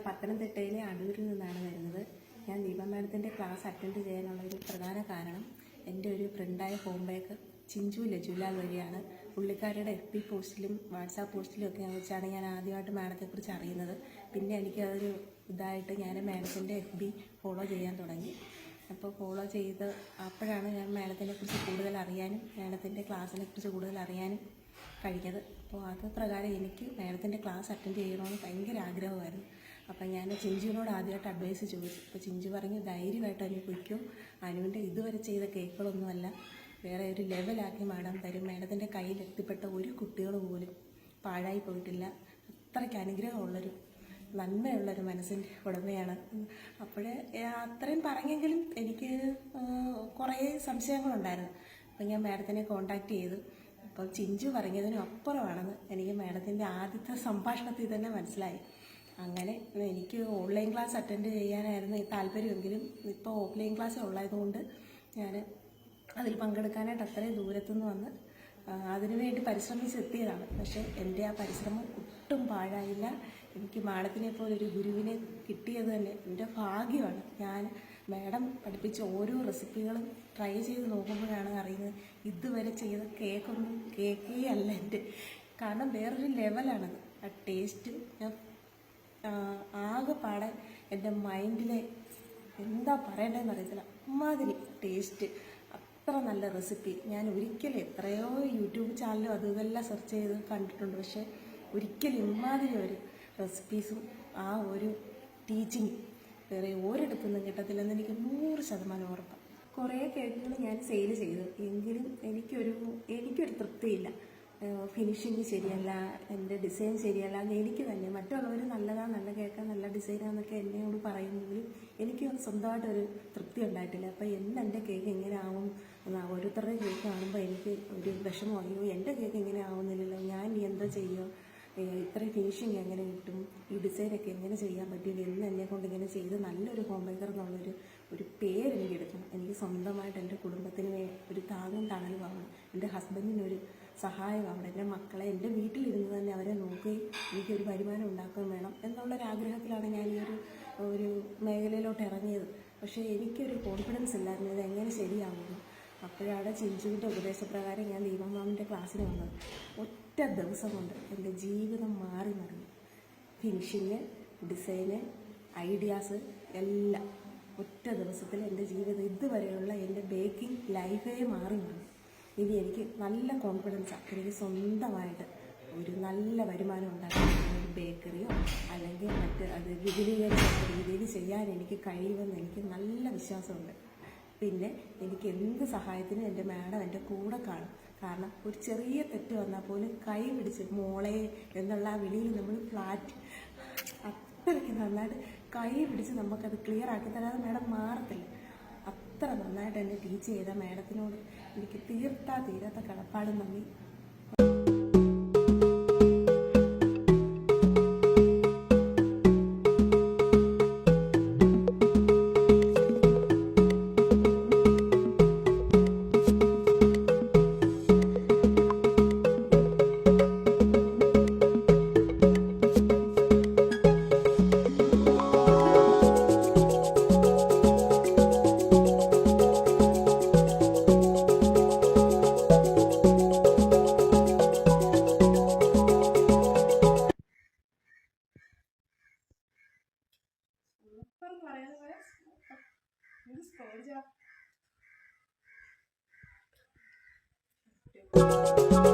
പത്തനംതിട്ടയിലെ അടൂരിൽ നിന്നാണ് വരുന്നത്. ഞാൻ ദീപ മാഡത്തിൻ്റെ ക്ലാസ് അറ്റൻഡ് ചെയ്യാനുള്ള ഒരു പ്രധാന കാരണം എൻ്റെ ഒരു ഫ്രണ്ടായ ഹോം ബേക്കർ ചിഞ്ചു ലജുലാൽ വഴിയാണ്. പുള്ളിക്കാരുടെ FB പോസ്റ്റിലും വാട്സാപ്പ് പോസ്റ്റിലും ഒക്കെ വെച്ചാണ് ഞാൻ ആദ്യമായിട്ട് മാഡത്തെക്കുറിച്ച് അറിയുന്നത്. പിന്നെ എനിക്കതൊരു ഇതായിട്ട് ഞാൻ മാഡത്തിൻ്റെ FB ഫോളോ ചെയ്യാൻ തുടങ്ങി. അപ്പോൾ ഫോളോ ചെയ്ത് അപ്പോഴാണ് ഞാൻ മാഡത്തിനെ കുറിച്ച് കൂടുതൽ അറിയാനും മാഡത്തിൻ്റെ ക്ലാസ്സിനെ കുറിച്ച് കൂടുതൽ അറിയാനും കഴിഞ്ഞത്. അപ്പോൾ അത് പ്രകാരം എനിക്ക് മാഡത്തിൻ്റെ ക്ലാസ് അറ്റൻഡ് ചെയ്യണമെന്ന് ഭയങ്കര ആഗ്രഹമായിരുന്നു. അപ്പം ഞാൻ ചിഞ്ചുവിനോട് ആദ്യമായിട്ട് അഡ്വൈസ് ചോദിച്ചു. അപ്പോൾ ചിഞ്ചു പറഞ്ഞു ധൈര്യമായിട്ട് അതിന് പൊയ്ക്കും, അനുവിൻ്റെ ഇതുവരെ ചെയ്ത കേക്കുകളൊന്നുമല്ല, വേറെ ഒരു ലെവലാക്കി മാഡം തരും. മാഡത്തിൻ്റെ കയ്യിൽ എത്തിപ്പെട്ട ഒരു കുട്ടികൾ പോലും പാഴായി പോയിട്ടില്ല. അത്രയ്ക്ക് അനുഗ്രഹമുള്ളൊരു നന്മയുള്ളൊരു മനസ്സിൻ്റെ ഉടമയാണ്. അപ്പോഴേ അത്രയും പറഞ്ഞെങ്കിലും എനിക്ക് കുറേ സംശയങ്ങളുണ്ടായിരുന്നു. അപ്പം ഞാൻ മാഡത്തിനെ കോണ്ടാക്ട് ചെയ്തു. അപ്പോൾ ചിഞ്ചു പറഞ്ഞതിനും അപ്പുറമാണെന്ന് എനിക്ക് മാഡത്തിൻ്റെ ആദ്യത്തെ സംഭാഷണത്തിൽ തന്നെ മനസ്സിലായി. അങ്ങനെ എനിക്ക് ഓൺലൈൻ ക്ലാസ് അറ്റൻഡ് ചെയ്യാനായിരുന്നു താല്പര്യമെങ്കിലും ഇപ്പോൾ ഓഫ്ലൈൻ ക്ലാസ് ഉള്ളതുകൊണ്ട് ഞാൻ അതിൽ പങ്കെടുക്കാനായിട്ട് അത്രയും ദൂരത്തുനിന്ന് വന്ന് അതിനുവേണ്ടി പരിശ്രമിച്ചെത്തിയതാണ്. പക്ഷേ എൻ്റെ ആ പരിശ്രമം ഒട്ടും പാഴായില്ല. എനിക്ക് മാഡത്തിനെ പോലെ ഒരു ഗുരുവിനെ കിട്ടിയത് തന്നെ എൻ്റെ ഭാഗ്യമാണ്. ഞാൻ മാഡം പഠിപ്പിച്ച ഓരോ റെസിപ്പികളും ട്രൈ ചെയ്ത് നോക്കുമ്പോഴാണ് അറിയുന്നത് ഇതുവരെ ചെയ്ത കേക്കൊന്നും കേക്കേ അല്ല എൻ്റെ. കാരണം വേറൊരു ലെവലാണത്. ആ ടേസ്റ്റ് ഞാൻ ആകെപ്പാടെ എൻ്റെ മൈൻഡിലെ എന്താ പറയേണ്ടതെന്ന് അറിയത്തില്ല. അമ്മാതിരി ടേസ്റ്റ്, അത്ര നല്ല റെസിപ്പി. ഞാൻ ഒരിക്കലും എത്രയോ യൂട്യൂബ് ചാനലും അതുമെല്ലാം സെർച്ച് ചെയ്ത് കണ്ടിട്ടുണ്ട്. പക്ഷേ ഒരിക്കലും ഇമാതിരി ഒരു റെസിപ്പീസും ആ ഒരു ടീച്ചിങ് വേറെ ഒരിടത്തുനിന്നും കിട്ടത്തില്ലെന്ന് എനിക്ക് 100% ഉറപ്പാണ്. കുറേ കേക്കുകൾ ഞാൻ സെയിൽ ചെയ്തു, എങ്കിലും എനിക്കൊരു തൃപ്തിയില്ല. ഫിനിഷിങ് ശരിയല്ല, എൻ്റെ ഡിസൈൻ ശരിയല്ല എന്ന് എനിക്ക് തന്നെ. മറ്റുള്ളവർ നല്ലതാണ്, നല്ല കേൾക്കാൻ, നല്ല ഡിസൈനാന്നൊക്കെ എന്നോട് പറയുമെങ്കിലും എനിക്ക് സ്വന്തമായിട്ടൊരു തൃപ്തി ഉണ്ടായിട്ടില്ല. അപ്പോൾ എൻ്റെ കേക്ക് ഇങ്ങനെ ആവും, ഓരോരുത്തരുടെ കേക്ക് കാണുമ്പോൾ എനിക്ക് ഒരു വിഷമം, അയ്യോ എൻ്റെ കേക്ക് ഇങ്ങനെ ആവുന്നില്ലല്ലോ, ഞാൻ ഇനി എന്താ ചെയ്യുക, ഇത്രയും ഫിനിഷിങ് എങ്ങനെ കിട്ടും, ഈ ഡിസൈനൊക്കെ എങ്ങനെ ചെയ്യാൻ പറ്റില്ല എന്ന് എന്നെ കൊണ്ട് ഇങ്ങനെ ചെയ്ത് നല്ലൊരു ഹോം ബേക്കർ എന്നുള്ളൊരു പേര് എനിക്ക് എടുക്കണം. എനിക്ക് സ്വന്തമായിട്ട് എൻ്റെ കുടുംബത്തിന് ഒരു താങ്ങും തണലുമാവണം, എൻ്റെ ഹസ്ബൻഡിനൊരു സഹായമാവണം, എൻ്റെ മക്കളെ എൻ്റെ വീട്ടിലിരുന്ന് തന്നെ അവരെ നോക്കുകയും എനിക്കൊരു വരുമാനം ഉണ്ടാക്കുകയും വേണം എന്നുള്ളൊരാഗ്രഹത്തിലാണ് ഞാൻ ഈ ഒരു മേഖലയിലോട്ട് ഇറങ്ങിയത്. പക്ഷേ എനിക്കൊരു കോൺഫിഡൻസ് ഇല്ലായിരുന്നു ഇത് എങ്ങനെ ശരിയാവുന്നു. അപ്പോഴാണ് ചിഞ്ചുവിൻ്റെ ഉപദേശപ്രകാരം ഞാൻ ദീപ മാമിൻ്റെ ക്ലാസ്സിന് വന്നത്. ഒറ്റ ദിവസം കൊണ്ട് എൻ്റെ ജീവിതം മാറി മറിഞ്ഞു. ഫിനിഷിങ്, ഡിസൈന്, ഐഡിയാസ് എല്ലാം ഒറ്റ ദിവസത്തിൽ എൻ്റെ ജീവിതം ഇതുവരെയുള്ള എൻ്റെ ബേക്കിംഗ് ലൈഫേ മാറി മറിഞ്ഞു. ഇനി എനിക്ക് നല്ല കോൺഫിഡൻസാണ്, എനിക്ക് സ്വന്തമായിട്ട് ഒരു നല്ല വരുമാനം ഉണ്ടാക്കാൻ ഒരു ബേക്കറിയോ അല്ലെങ്കിൽ അത് വിപുലീകരിച്ച രീതിയിൽ ചെയ്യാൻ എനിക്ക് കഴിയുമെന്ന് എനിക്ക് നല്ല വിശ്വാസമുണ്ട്. പിന്നെ എനിക്ക് എന്ത് സഹായത്തിനും എൻ്റെ മാഡം എൻ്റെ കൂടെ കാണും. കാരണം ഒരു ചെറിയ തെറ്റ് വന്നാൽ പോലും കൈ പിടിച്ച് മോളെ എന്നുള്ള ആ വിളിയിൽ നമ്മൾ ഫ്ലാറ്റ് അത്രയ്ക്ക് നന്നായിട്ട് കൈ പിടിച്ച് നമുക്കത് ക്ലിയർ ആക്കി തരാതെ മാഡം മാറത്തില്ല. അത്ര നന്നായിട്ട് എന്നെ ടീച്ച് ചെയ്ത മാഡത്തിനോട് എനിക്ക് തീരാത്ത കടപ്പാടും നന്ദി. പറയാതെ